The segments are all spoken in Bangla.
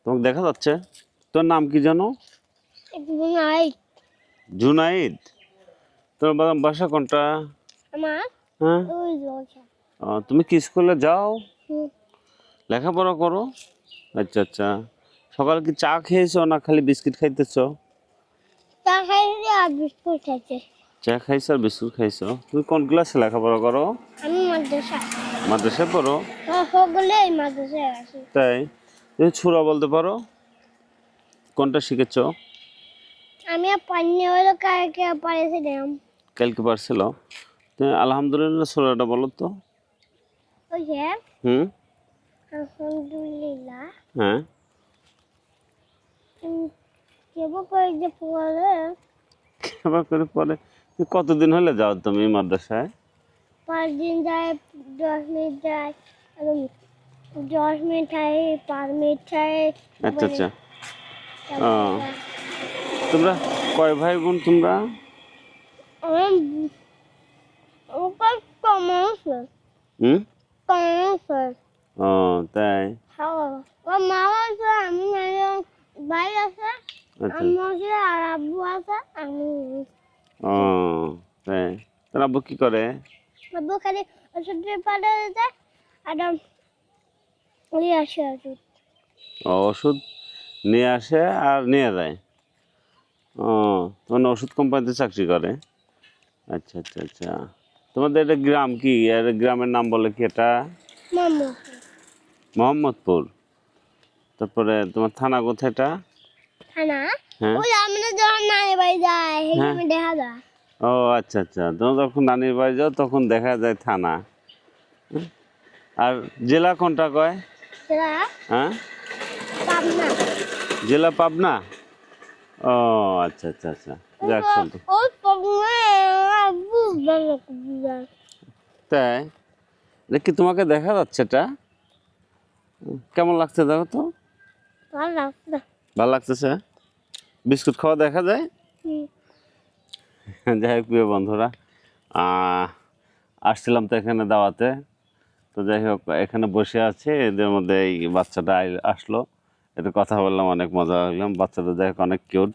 তোমাকে দেখা যাচ্ছে। তোর নাম কি জানো? জুনাইদ। জুনাইদ। তোর বাসা কোনটা? আমার হ্যাঁ, ওই বাসা। তুমি কি স্কুলে যাও? হুম। লেখাপড়া করো? আচ্ছা আচ্ছা। সকালে কি চা খেয়েছো না খালি বিস্কিট খাইতেছো? চা খাইছে আর বিস্কুট খাইছে। চা খাইছো আর বিস্কুট খাইছো। তুমি কোন ক্লাসে লেখাপড়া করো? আমি মাদ্রাসা। মাদ্রাসায় পড়ো? সকলে এই মাদ্রাসায় আসে। তাই? তুমি সূরা বলতে পারো? কোনটা শিখেছো? আমি পানি হলো কালকে পারেছিলাম। কালকে পারছিল? তুমি আলহামদুলিল্লাহ সূরাটা বলো তো। ওই যে হুম। আলহামদুলিল্লাহ হ্যাঁ। কেবল করে যে পড়ে আবার করে পরে। কতদিন হলে যাও তুমি মাদ্রাসায়? 5 দিন যায়, 10 মিনিট যায়, এবং 10 মিনিট হয়, 5 মিনিট হয়। আচ্ছা আচ্ছা। ও, তোমরা কয় ভাই বোন তোমরা? ওকে কমাচ্ছে। হুম। কমাচ্ছে। ও তাই? হ্যাঁ, ও মা আছে, আমি ভাই আছে, আচ্ছা। আম্মু আছে, আর আব্বু আছে, আমি। ও তাই? তোর আব্বু কি করে? আব্বু খালি ওষুধ পাড়ে যায় আর ওই আসে ওষুধ। ও, ওষুধ নিয়ে আসে আর নিয়ে যায়। ও, তোমার ওষুধ কোম্পানিতে চাকরি করে? আচ্ছা আচ্ছা আচ্ছা। তোমাদের এটা গ্রাম কি? আর গ্রামের নাম বলে কি এটা? মামু। মোহাম্মদপুর। তারপরে তোমার থানা কোথায় এটা? থানা হ্যাঁ ওই আমরা যখন নানি বাড়ি যাই হ্যাঁ। সেখানে দেখা যায়। ও আচ্ছা আচ্ছা, তোমরা যখন নানির বাড়ি যাও তখন দেখা যায় থানা। আর জেলা কোনটা কয়? সেটা হ্যাঁ, পাবনা। জেলা পাবনা। ও আচ্ছা আচ্ছা আচ্ছা। যাক শুনতো। ওই পাবনা আব্বু ভালো করে। তাই? দেখি তোমাকে দেখা যাচ্ছে এটা। কেমন লাগছে দেখো তো। ভালো লাগছে। ভালো লাগতেছে? বিস্কুট খাওয়া দেখা যায়। যাই হোক প্রিয় বন্ধুরা, আসছিলাম তো এখানে দাওয়াতে। তো যাই হোক এখানে বসে আছে, এদের মধ্যে এই বাচ্চাটা আসলো, একটু কথা বললাম, অনেক মজা লাগলাম। বাচ্চাটা যাই হোক অনেক কিউট।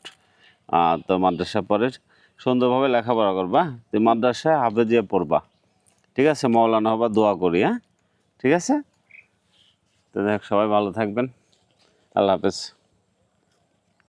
তো মাদ্রাসা পড়ে, সুন্দরভাবে লেখাপড়া করবা। তুই মাদ্রাসায় হাফেজিয়া পড়বা, ঠিক আছে? মৌলানা হবা, দোয়া করি। হ্যাঁ ঠিক আছে। তো যাই হোক সবাই ভালো থাকবেন। আল্লাহ হাফেজ।